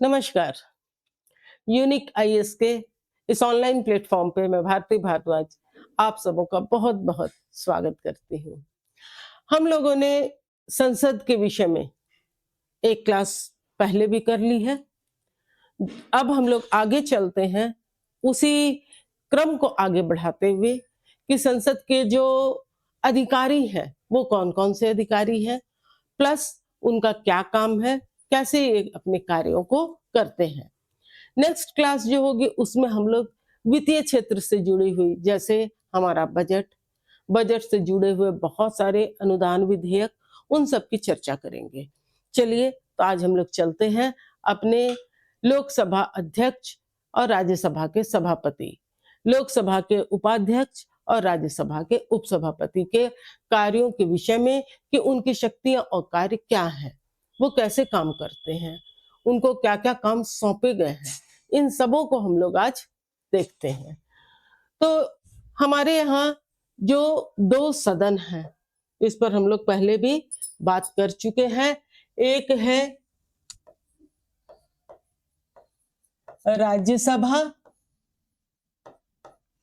नमस्कार। Unique IAS के इस ऑनलाइन प्लेटफॉर्म पे मैं भारती भारद्वाज आप सबों का बहुत बहुत स्वागत करती हूँ। हम लोगों ने संसद के विषय में एक क्लास पहले भी कर ली है। अब हम लोग आगे चलते हैं उसी क्रम को आगे बढ़ाते हुए कि संसद के जो अधिकारी हैं वो कौन कौन से अधिकारी हैं, प्लस उनका क्या काम है, कैसे ये अपने कार्यों को करते हैं। नेक्स्ट क्लास जो होगी उसमें हम लोग वित्तीय क्षेत्र से जुड़ी हुई, जैसे हमारा बजट, बजट से जुड़े हुए बहुत सारे अनुदान विधेयक, उन सब की चर्चा करेंगे। चलिए तो आज हम लोग चलते हैं अपने लोकसभा अध्यक्ष और राज्यसभा के सभापति, लोकसभा के उपाध्यक्ष और राज्यसभा के उपसभापति के कार्यों के विषय में कि उनकी शक्तियां और कार्य क्या हैं, वो कैसे काम करते हैं, उनको क्या क्या काम सौंपे गए हैं, इन सबों को हम लोग आज देखते हैं। तो हमारे यहाँ जो दो सदन हैं इस पर हम लोग पहले भी बात कर चुके हैं। एक है राज्यसभा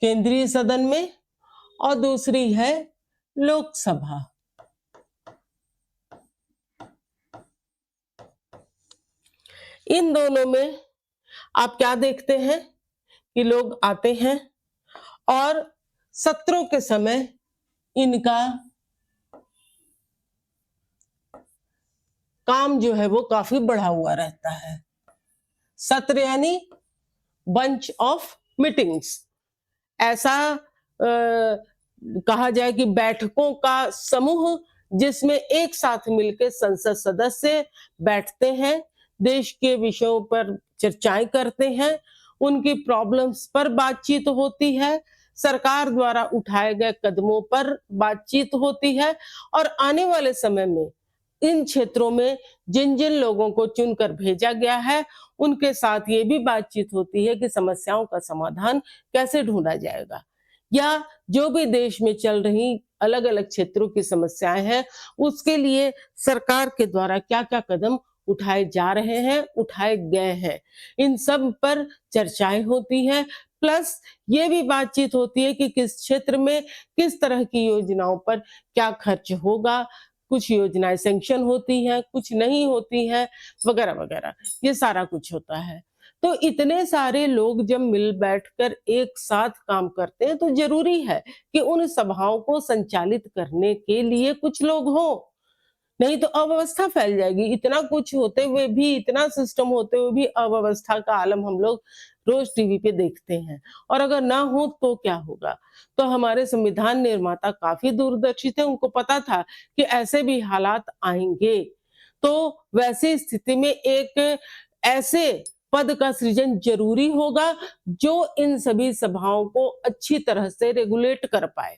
केंद्रीय सदन में और दूसरी है लोकसभा। इन दोनों में आप क्या देखते हैं कि लोग आते हैं और सत्रों के समय इनका काम जो है वो काफी बढ़ा हुआ रहता है। सत्र यानी बंच ऑफ मीटिंग्स, ऐसा कहा जाए कि बैठकों का समूह जिसमें एक साथ मिलकर संसद सदस्य बैठते हैं, देश के विषयों पर चर्चाएं करते हैं, उनकी प्रॉब्लम्स पर बातचीत होती है, सरकार द्वारा उठाए गए कदमों पर बातचीत होती है और आने वाले समय में इन क्षेत्रों में जिन जिन लोगों को चुनकर भेजा गया है उनके साथ ये भी बातचीत होती है कि समस्याओं का समाधान कैसे ढूंढा जाएगा, या जो भी देश में चल रही अलग अलग क्षेत्रों की समस्याएं हैं उसके लिए सरकार के द्वारा क्या क्या कदम उठाए जा रहे हैं, उठाए गए हैं, इन सब पर चर्चाएं होती हैं। प्लस ये भी बातचीत होती है कि किस क्षेत्र में किस तरह की योजनाओं पर क्या खर्च होगा, कुछ योजनाएं सैंक्शन होती हैं, कुछ नहीं होती हैं, वगैरह वगैरह, ये सारा कुछ होता है। तो इतने सारे लोग जब मिल बैठकर एक साथ काम करते हैं तो जरूरी है कि उन सभाओं को संचालित करने के लिए कुछ लोग हों, नहीं तो अव्यवस्था फैल जाएगी। इतना कुछ होते हुए भी, इतना सिस्टम होते हुए भी अव्यवस्था का आलम हम लोग रोज टीवी पे देखते हैं, और अगर ना हो तो क्या होगा। तो हमारे संविधान निर्माता काफी दूरदर्शी थे, उनको पता था कि ऐसे भी हालात आएंगे, तो वैसी स्थिति में एक ऐसे पद का सृजन जरूरी होगा जो इन सभी सभाओं को अच्छी तरह से रेगुलेट कर पाए।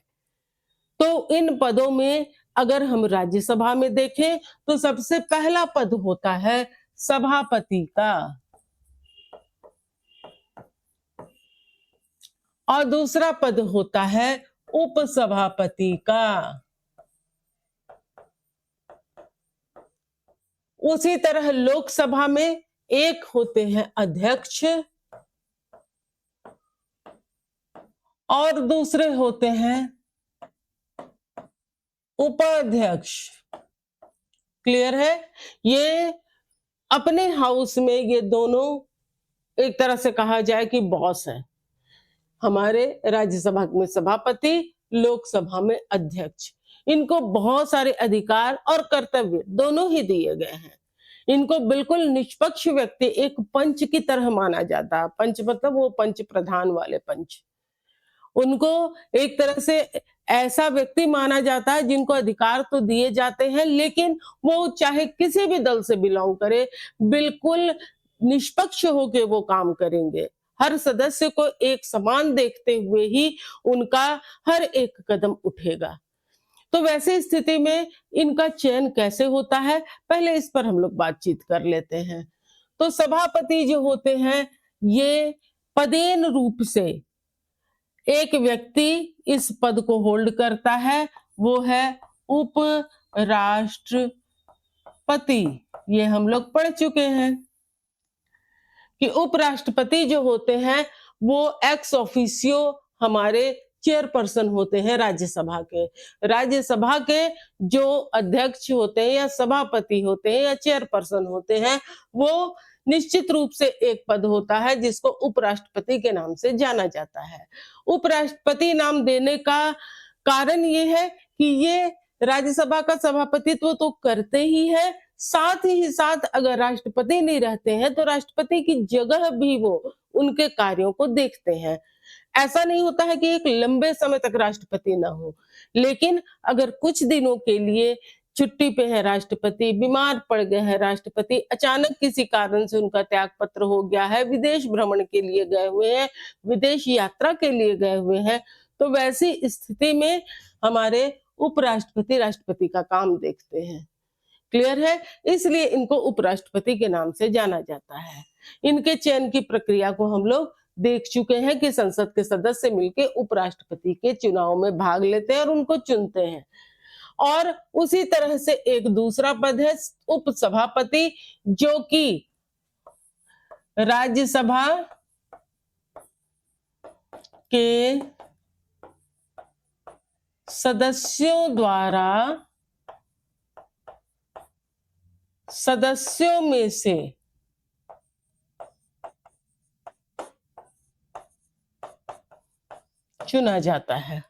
तो इन पदों में अगर हम राज्यसभा में देखें तो सबसे पहला पद होता है सभापति का, और दूसरा पद होता है उपसभापति का। उसी तरह लोकसभा में एक होते हैं अध्यक्ष और दूसरे होते हैं उपाध्यक्ष। क्लियर है? ये अपने हाउस में ये दोनों एक तरह से कहा जाए कि बॉस है। हमारे राज्यसभा में सभापति, लोकसभा में अध्यक्ष, इनको बहुत सारे अधिकार और कर्तव्य दोनों ही दिए गए हैं। इनको बिल्कुल निष्पक्ष व्यक्ति, एक पंच की तरह माना जाता है। पंच मतलब वो पंच प्रधान वाले पंच, उनको एक तरह से ऐसा व्यक्ति माना जाता है जिनको अधिकार तो दिए जाते हैं लेकिन वो चाहे किसी भी दल से बिलोंग करे, बिल्कुल निष्पक्ष होकर वो काम करेंगे। हर सदस्य को एक समान देखते हुए ही उनका हर एक कदम उठेगा। तो वैसे स्थिति में इनका चयन कैसे होता है, पहले इस पर हम लोग बातचीत कर लेते हैं। तो सभापति जो होते हैं ये पदेन रूप से एक व्यक्ति इस पद को होल्ड करता है, वो है उपराष्ट्रपति। ये हम लोग पढ़ चुके हैं। कि उपराष्ट्रपति जो होते हैं वो एक्स ऑफिशियो हमारे चेयरपर्सन होते हैं राज्यसभा के। राज्यसभा के जो अध्यक्ष होते हैं या सभापति होते हैं या चेयरपर्सन होते हैं, वो निश्चित रूप से एक पद होता है जिसको उपराष्ट्रपति के नाम से जाना जाता है। उपराष्ट्रपति नाम देने का कारण ये है कि ये राज्यसभा का सभापतित्व तो करते ही है, साथ ही साथ अगर राष्ट्रपति नहीं रहते हैं तो राष्ट्रपति की जगह भी वो उनके कार्यों को देखते हैं। ऐसा नहीं होता है कि एक लंबे समय तक राष्ट्रपति ना हो, लेकिन अगर कुछ दिनों के लिए छुट्टी पे है राष्ट्रपति, बीमार पड़ गए हैं राष्ट्रपति, अचानक किसी कारण से उनका त्याग पत्र हो गया है, विदेश भ्रमण के लिए गए हुए हैं, विदेश यात्रा के लिए गए हुए हैं, तो वैसी स्थिति में हमारे उपराष्ट्रपति राष्ट्रपति का काम देखते हैं। क्लियर है? इसलिए इनको उपराष्ट्रपति के नाम से जाना जाता है। इनके चयन की प्रक्रिया को हम लोग देख चुके हैं कि संसद के सदस्य मिलकर उपराष्ट्रपति के चुनाव में भाग लेते हैं और उनको चुनते हैं। और उसी तरह से एक दूसरा पद है उपसभापति, जो कि राज्यसभा के सदस्यों में से चुना जाता है।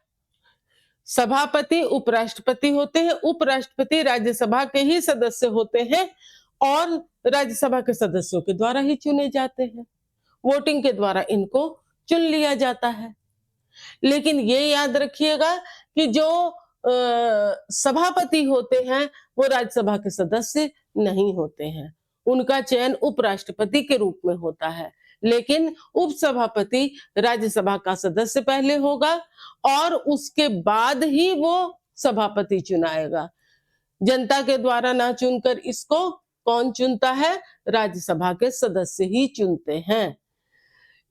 सभापति उपराष्ट्रपति होते हैं, उपराष्ट्रपति राज्यसभा के ही सदस्य होते हैं और राज्यसभा के सदस्यों के द्वारा ही चुने जाते हैं। वोटिंग के द्वारा इनको चुन लिया जाता है। लेकिन ये याद रखिएगा कि जो सभापति होते हैं वो राज्यसभा के सदस्य नहीं होते हैं, उनका चयन उपराष्ट्रपति के रूप में होता है। लेकिन उपसभापति राज्यसभा का सदस्य पहले होगा और उसके बाद ही वो सभापति चुनाएगा। जनता के द्वारा ना चुनकर इसको कौन चुनता है? राज्यसभा के सदस्य ही चुनते हैं।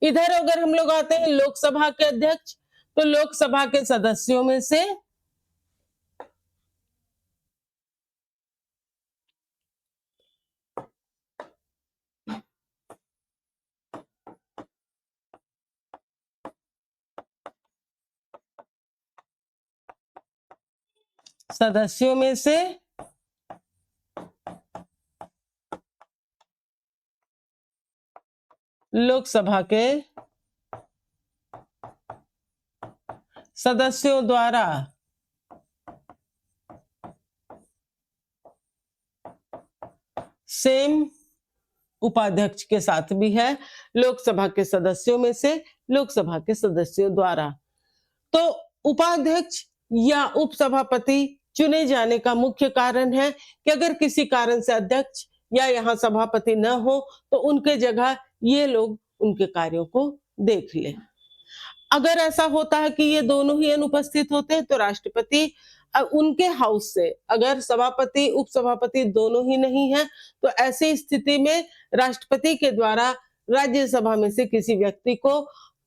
इधर अगर हम लोग आते हैं लोकसभा के अध्यक्ष, तो लोकसभा के सदस्यों में से लोकसभा के सदस्यों द्वारा सेम उपाध्यक्ष के साथ भी है, लोकसभा के सदस्यों में से लोकसभा के सदस्यों द्वारा। तो उपाध्यक्ष या उपसभापति चुने जाने का मुख्य कारण है कि अगर किसी कारण से अध्यक्ष या यहाँ सभापति न हो तो उनके जगह ये लोग उनके कार्यों को देख ले। अगर ऐसा होता है कि ये दोनों ही अनुपस्थित होते हैं तो राष्ट्रपति उनके हाउस से, अगर सभापति उपसभापति दोनों ही नहीं है तो ऐसी स्थिति में राष्ट्रपति के द्वारा राज्यसभा में से किसी व्यक्ति को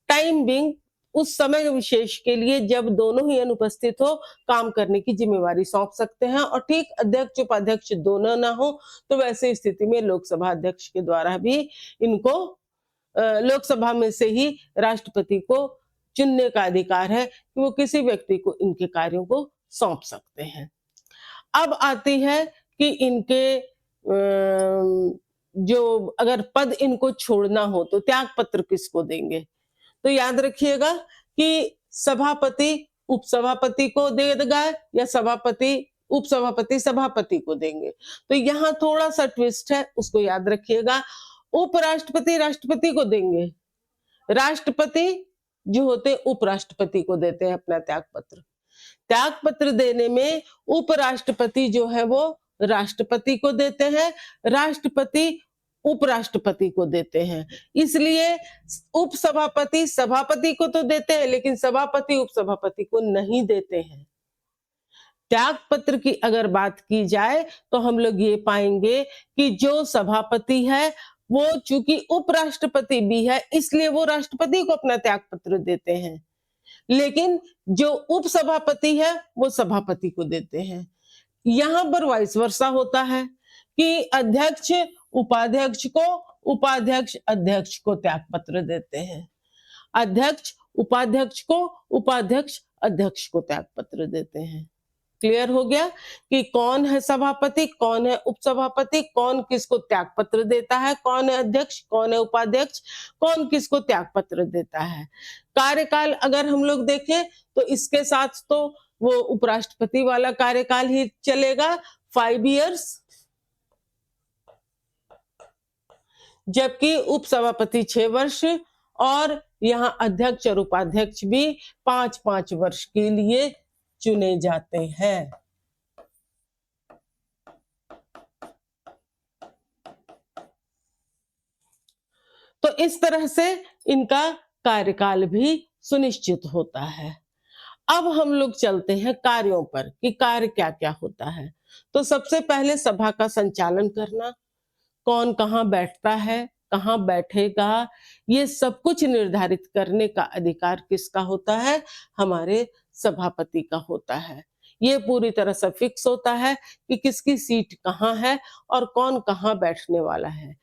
टाइम बिंग, उस समय विशेष के लिए जब दोनों ही अनुपस्थित हो, काम करने की जिम्मेवारी सौंप सकते हैं। और ठीक अध्यक्ष उपाध्यक्ष दोनों ना हो तो वैसे स्थिति में लोकसभा अध्यक्ष के द्वारा भी इनको लोकसभा में से ही राष्ट्रपति को चुनने का अधिकार है कि वो किसी व्यक्ति को इनके कार्यों को सौंप सकते हैं। अब आती है कि इनके जो अगर पद इनको छोड़ना हो तो त्याग पत्र किसको देंगे? तो याद रखिएगा कि सभापति उपसभापति को देगा या सभापति उपसभापति सभापति को देंगे। तो यहाँ थोड़ा सा ट्विस्ट है, उसको याद रखिएगा। उपराष्ट्रपति राष्ट्रपति को देंगे, राष्ट्रपति जो होते उपराष्ट्रपति को देते हैं अपना त्याग पत्र। त्याग पत्र देने में उपराष्ट्रपति जो है वो राष्ट्रपति को देते हैं, राष्ट्रपति उपराष्ट्रपति को देते हैं। इसलिए उपसभापति सभापति को तो देते हैं लेकिन सभापति उपसभापति को नहीं देते हैं। त्याग पत्र की अगर बात की जाए तो हम लोग ये पाएंगे कि जो सभापति है वो चूंकि उपराष्ट्रपति भी है इसलिए वो राष्ट्रपति को अपना त्याग पत्र देते हैं, लेकिन जो उपसभापति है वो सभापति को देते हैं। यहाँ पर वाइस वर्सा होता है कि अध्यक्ष उपाध्यक्ष को उपाध्यक्ष अध्यक्ष को त्याग पत्र देते हैं, अध्यक्ष उपाध्यक्ष को, उपाध्यक्ष अध्यक्ष को त्याग पत्र देते हैं। क्लियर हो गया कि कौन है सभापति, कौन है उपसभापति, कौन किसको त्याग पत्र देता है, कौन है अध्यक्ष, कौन है उपाध्यक्ष, कौन किसको त्याग पत्र देता है। कार्यकाल अगर हम लोग देखें तो इसके साथ तो वो उपराष्ट्रपति वाला कार्यकाल ही चलेगा 5 इयर्स, जबकि उपसभापति 6 वर्ष और यहाँ अध्यक्ष और उपाध्यक्ष भी 5-5 वर्ष के लिए चुने जाते हैं। तो इस तरह से इनका कार्यकाल भी सुनिश्चित होता है। अब हम लोग चलते हैं कार्यों पर कि कार्य क्या क्या होता है। तो सबसे पहले सभा का संचालन करना, कौन कहाँ बैठता है, कहाँ बैठेगा, ये सब कुछ निर्धारित करने का अधिकार किसका होता है, हमारे सभापति का होता है। ये पूरी तरह से फिक्स होता है कि किसकी सीट कहाँ है और कौन कहाँ बैठने वाला है,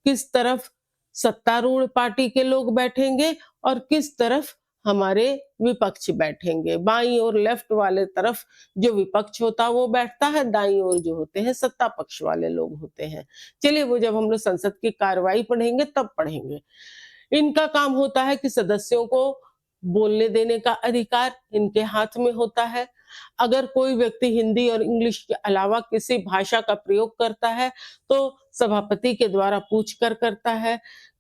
किस तरफ सत्तारूढ़ पार्टी के लोग बैठेंगे और किस तरफ हमारे विपक्ष बैठेंगे। बाईं और लेफ्ट वाले तरफ जो विपक्ष होता है वो बैठता है, दाईं ओर जो होते हैं सत्ता पक्ष वाले लोग होते हैं। चलिए वो जब हम लोग संसद की कार्रवाई पढ़ेंगे तब पढ़ेंगे। इनका काम होता है कि सदस्यों को बोलने देने का अधिकार इनके हाथ में होता है। अगर कोई व्यक्ति हिंदी और इंग्लिश के अलावा किसी भाषा का प्रयोग करता है तो सभापति के द्वारा पूछ कर करता है।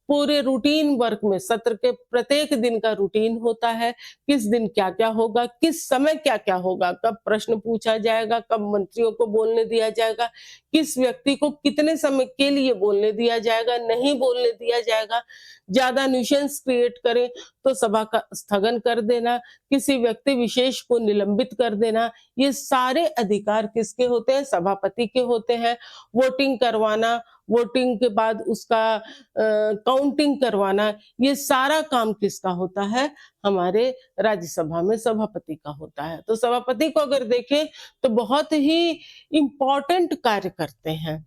पूरे रूटीन वर्क में सत्र के प्रत्येक दिन का रूटीन होता है, किस दिन क्या क्या होगा, किस समय क्या क्या होगा, कब प्रश्न पूछा जाएगा, कब मंत्रियों को बोलने दिया जाएगा, किस व्यक्ति को कितने समय के लिए बोलने दिया जाएगा, नहीं बोलने दिया जाएगा, ज्यादा न्यूसेंस क्रिएट करें तो सभा का स्थगन कर देना, किसी व्यक्ति विशेष को निलंबित कर देना, ये सारे अधिकार किसके होते हैं, सभापति के होते हैं। वोटिंग करवाना, वोटिंग के बाद उसका काउंटिंग करवाना, ये सारा काम किसका होता है, हमारे राज्यसभा में सभापति का होता है। तो सभापति को अगर देखें तो बहुत ही इंपॉर्टेंट कार्य करते हैं।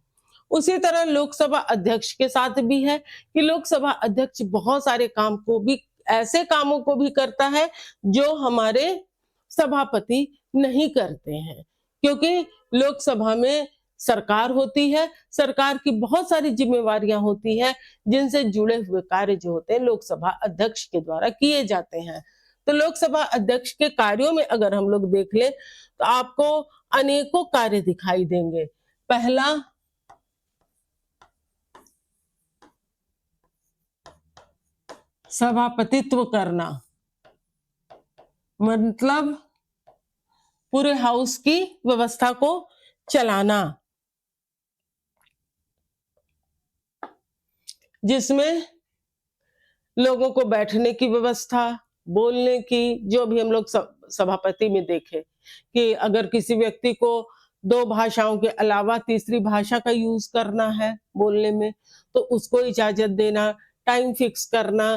उसी तरह लोकसभा अध्यक्ष के साथ भी है कि लोकसभा अध्यक्ष बहुत सारे काम को भी, ऐसे कामों को भी करता है जो हमारे सभापति नहीं करते हैं, क्योंकि लोकसभा में सरकार होती है, सरकार की बहुत सारी जिम्मेवारियां होती हैं जिनसे जुड़े हुए कार्य जो होते हैं लोकसभा अध्यक्ष के द्वारा किए जाते हैं। तो लोकसभा अध्यक्ष के कार्यों में अगर हम लोग देख लें तो आपको अनेकों कार्य दिखाई देंगे। पहला, सभापतित्व करना, मतलब पूरे हाउस की व्यवस्था को चलाना, जिसमें लोगों को बैठने की व्यवस्था, बोलने की, जो भी हम लोग सभापति में देखें कि अगर किसी व्यक्ति को 2 भाषाओं के अलावा तीसरी भाषा का यूज करना है बोलने में तो उसको इजाजत देना, टाइम फिक्स करना,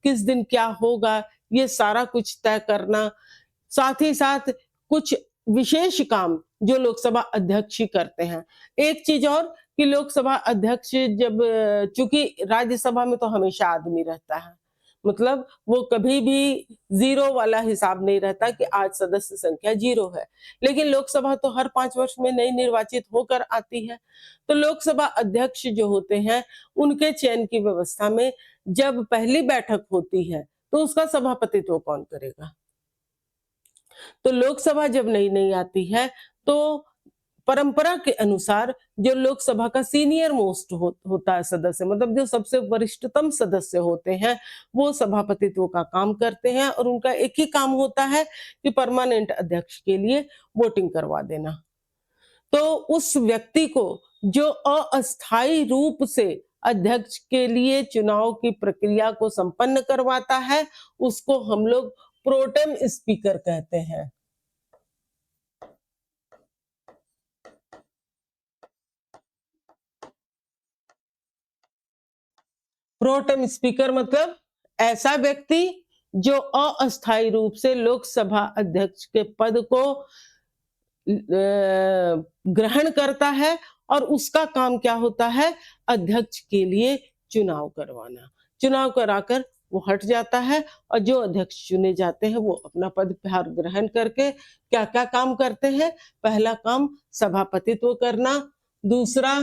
किस दिन क्या होगा, ये सारा कुछ तय करना। साथ ही साथ कुछ विशेष काम जो लोकसभा अध्यक्ष ही करते हैं। एक चीज और कि लोकसभा अध्यक्ष जब, चूंकि राज्यसभा में तो हमेशा आदमी रहता है, मतलब वो कभी भी 0 वाला हिसाब नहीं रहता कि आज सदस्य संख्या 0 है, लेकिन लोकसभा तो हर 5 वर्ष में नई निर्वाचित होकर आती है। तो लोकसभा अध्यक्ष जो होते हैं उनके चयन की व्यवस्था में जब पहली बैठक होती है तो उसका सभापतित्व कौन करेगा। तो लोकसभा जब नई नई आती है तो परंपरा के अनुसार जो लोकसभा का सीनियर मोस्ट होता है सदस्य, मतलब जो सबसे वरिष्ठतम सदस्य होते हैं, वो सभापतित्व का काम करते हैं और उनका एक ही काम होता है कि परमानेंट अध्यक्ष के लिए वोटिंग करवा देना। तो उस व्यक्ति को जो अस्थायी रूप से अध्यक्ष के लिए चुनाव की प्रक्रिया को संपन्न करवाता है उसको हम लोग प्रोटेम स्पीकर कहते हैं। प्रोटेम स्पीकर मतलब ऐसा व्यक्ति जो अस्थायी रूप से लोकसभा अध्यक्ष के पद को ग्रहण करता है और उसका काम क्या होता है, अध्यक्ष के लिए चुनाव करवाना। चुनाव कराकर वो हट जाता है और जो अध्यक्ष चुने जाते हैं वो अपना पदभार ग्रहण करके क्या-क्या काम करते हैं? पहला काम सभापतित्व करना, दूसरा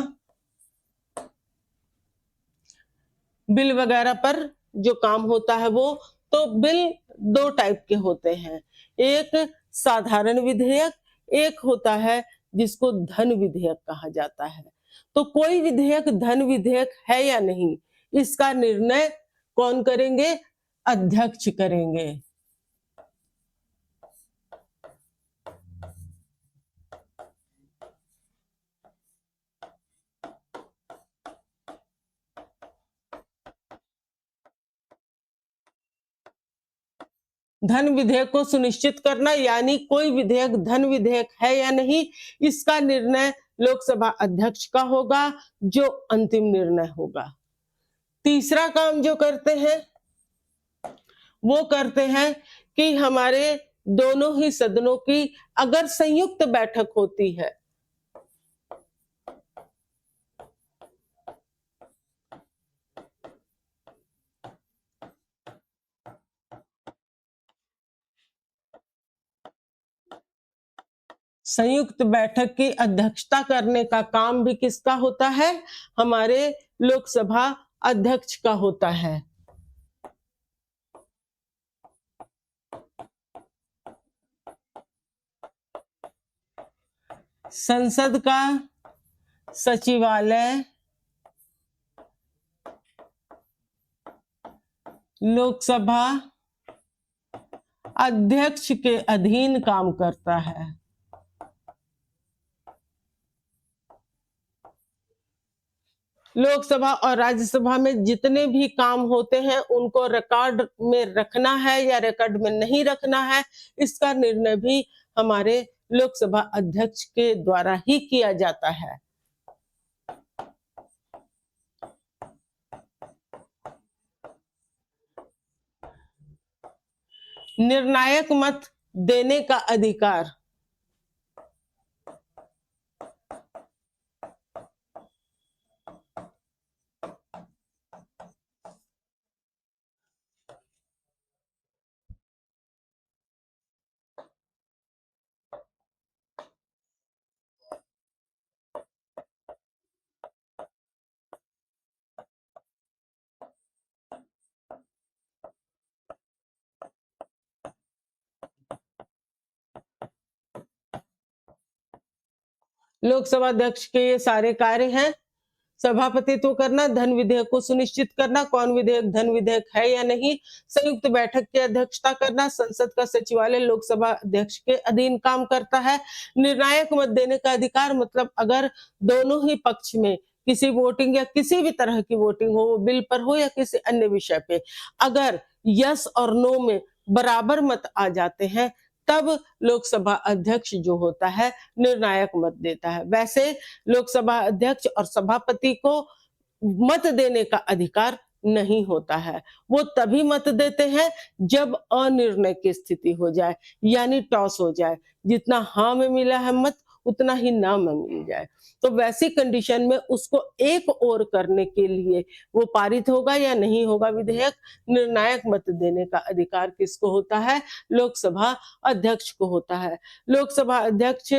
बिल वगैरह पर जो काम होता है वो, तो बिल 2 टाइप के होते हैं। एक साधारण विधेयक, एक होता है जिसको धन विधेयक कहा जाता है। तो कोई विधेयक धन विधेयक है या नहीं, इसका निर्णय कौन करेंगे? अध्यक्ष करेंगे। धन विधेयक को सुनिश्चित करना यानी कोई विधेयक धन विधेयक है या नहीं, इसका निर्णय लोकसभा अध्यक्ष का होगा, जो अंतिम निर्णय होगा। तीसरा काम जो करते हैं, वो करते हैं कि हमारे दोनों ही सदनों की अगर संयुक्त बैठक होती है, संयुक्त बैठक की अध्यक्षता करने का काम भी किसका होता है? हमारे लोकसभा अध्यक्ष का होता है। संसद का सचिवालय लोकसभा अध्यक्ष के अधीन काम करता है। लोकसभा और राज्यसभा में जितने भी काम होते हैं उनको रिकॉर्ड में रखना है या रिकॉर्ड में नहीं रखना है, इसका निर्णय भी हमारे लोकसभा अध्यक्ष के द्वारा ही किया जाता है। निर्णायक मत देने का अधिकार लोकसभा अध्यक्ष के ये सारे कार्य हैं। सभापतित्व करना, धन विधेयक को सुनिश्चित करना, कौन विधेयक धन विधेयक है या नहीं, संयुक्त बैठक की अध्यक्षता करना, संसद का सचिवालय लोकसभा अध्यक्ष के अधीन काम करता है, निर्णायक मत देने का अधिकार मतलब अगर दोनों ही पक्ष में किसी वोटिंग या किसी भी तरह की वोटिंग हो, वो बिल पर हो या किसी अन्य विषय पे, अगर यस और नो में बराबर मत आ जाते हैं, तब लोकसभा अध्यक्ष जो होता है निर्णायक मत देता है। वैसे लोकसभा अध्यक्ष और सभापति को मत देने का अधिकार नहीं होता है। वो तभी मत देते हैं जब अनिर्णय की स्थिति हो जाए, यानी टॉस हो जाए। जितना हाँ में मिला है मत, उतना ही ना में मिल जाए। तो वैसी कंडीशन में उसको एक ओर करने के लिए वो पारित होगा या नहीं होगा विधेयक, निर्णायक मत देने का अधिकार किसको होता है? लोकसभा अध्यक्ष को होता है। लोकसभा अध्यक्ष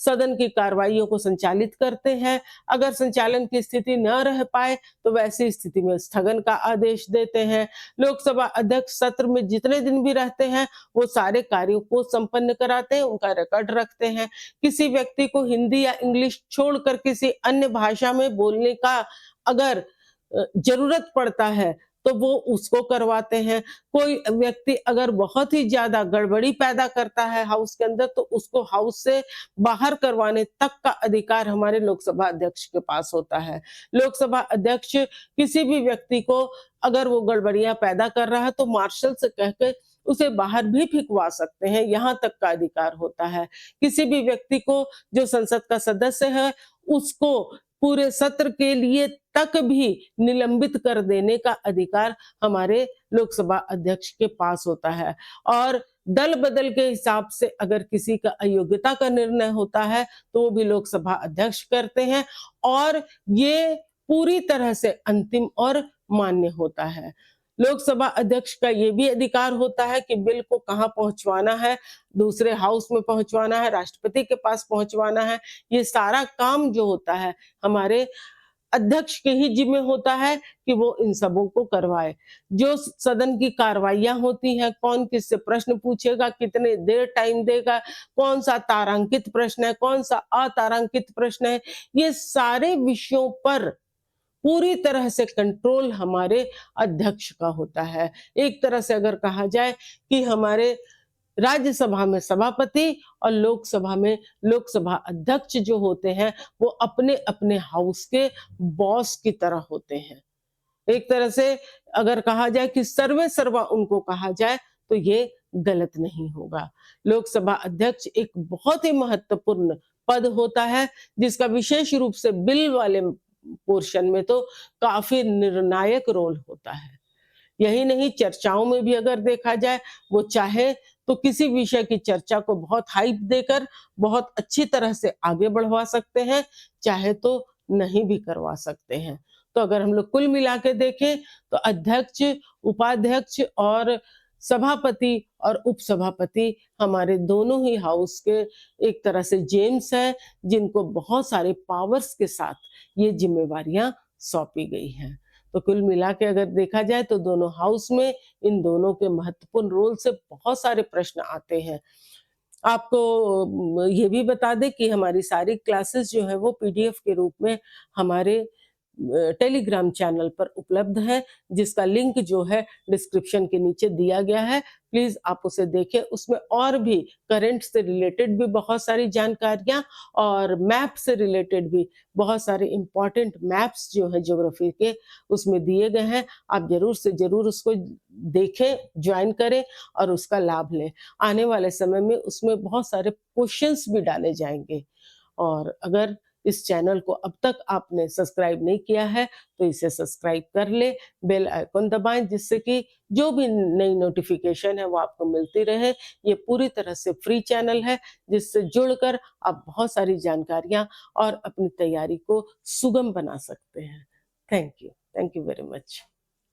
सदन की कार्रवाइयों को संचालित करते हैं। अगर संचालन की स्थिति न रह पाए तो वैसी स्थिति में स्थगन का आदेश देते हैं। लोकसभा अध्यक्ष सत्र में जितने दिन भी रहते हैं वो सारे कार्यों को संपन्न कराते हैं, उनका रिकॉर्ड रखते हैं। किसी व्यक्ति को हिंदी या इंग्लिश छोड़कर किसी अन्य भाषा में बोलने का अगर जरूरत पड़ता है तो वो उसको करवाते हैं। कोई व्यक्ति अगर बहुत ही ज्यादा गड़बड़ी पैदा करता है हाउस के अंदर तो उसको हाउस से बाहर करवाने तक का अधिकार हमारे लोकसभा अध्यक्ष के पास होता है। लोकसभा अध्यक्ष किसी भी व्यक्ति को अगर वो गड़बड़ियां पैदा कर रहा है तो मार्शल से कहकर उसे बाहर भी फिकवा सकते हैं, यहाँ तक का अधिकार होता है। किसी भी व्यक्ति को जो संसद का सदस्य है उसको पूरे सत्र के लिए तक भी निलंबित कर देने का अधिकार हमारे लोकसभा अध्यक्ष के पास होता है। और दल बदल के हिसाब से अगर किसी का अयोग्यता का निर्णय होता है तो वो भी लोकसभा अध्यक्ष करते हैं और ये पूरी तरह से अंतिम और मान्य होता है। लोकसभा अध्यक्ष का ये भी अधिकार होता है कि बिल को कहाँ पहुंचवाना है, दूसरे हाउस में पहुंचवाना है, राष्ट्रपति के पास पहुंचवाना है। ये सारा काम जो होता है हमारे अध्यक्ष के ही जिम्मे होता है कि वो इन सबों को करवाए। जो सदन की कार्रवाइयां होती हैं, कौन किससे प्रश्न पूछेगा, कितने देर टाइम देगा, कौन सा तारांकित प्रश्न है, कौन सा अतारांकित प्रश्न है, ये सारे विषयों पर पूरी तरह से कंट्रोल हमारे अध्यक्ष का होता है। एक तरह से अगर कहा जाए कि हमारे राज्यसभा में सभापति और लोकसभा में लोकसभा अध्यक्ष जो होते हैं वो अपने अपने हाउस के बॉस की तरह होते हैं। एक तरह से अगर कहा जाए कि सर्वे सर्वा उनको कहा जाए तो ये गलत नहीं होगा। लोकसभा अध्यक्ष एक बहुत ही महत्वपूर्ण पद होता है जिसका विशेष रूप से बिल वाले पोर्शन में तो काफी निर्णायक रोल होता है। यही नहीं, चर्चाओं में भी अगर देखा जाए वो चाहे तो किसी विषय की चर्चा को बहुत हाइप देकर बहुत अच्छी तरह से आगे बढ़वा सकते हैं, चाहे तो नहीं भी करवा सकते हैं। तो अगर हम लोग कुल मिला के देखें तो अध्यक्ष, उपाध्यक्ष और सभापति और उपसभापति हमारे दोनों ही हाउस के एक तरह से जेम्स हैं जिनको बहुत सारे पावर्स के साथ ये जिम्मेवारियां सौंपी गई हैं। तो कुल मिला के अगर देखा जाए तो दोनों हाउस में इन दोनों के महत्वपूर्ण रोल से बहुत सारे प्रश्न आते हैं। आपको ये भी बता दें कि हमारी सारी क्लासेस जो है वो पीडीएफ के रूप में हमारे टेलीग्राम चैनल पर उपलब्ध है, जिसका लिंक जो है डिस्क्रिप्शन के नीचे दिया गया है। प्लीज आप उसे देखें, उसमें और भी करंट से रिलेटेड भी बहुत सारी जानकारियां और मैप से रिलेटेड भी बहुत सारे इंपॉर्टेंट मैप्स जो है ज्योग्राफी के उसमें दिए गए हैं। आप जरूर से जरूर उसको देखें, ज्वाइन करें और उसका लाभ लें। आने वाले समय में उसमें बहुत सारे क्वेश्चंस भी डाले जाएंगे। और अगर इस चैनल को अब तक आपने सब्सक्राइब नहीं किया है तो इसे सब्सक्राइब कर ले, बेल आइकन दबाएं जिससे कि जो भी नई नोटिफिकेशन है वो आपको मिलती रहे। ये पूरी तरह से फ्री चैनल है जिससे जुड़कर आप बहुत सारी जानकारियां और अपनी तैयारी को सुगम बना सकते हैं। Thank you very much.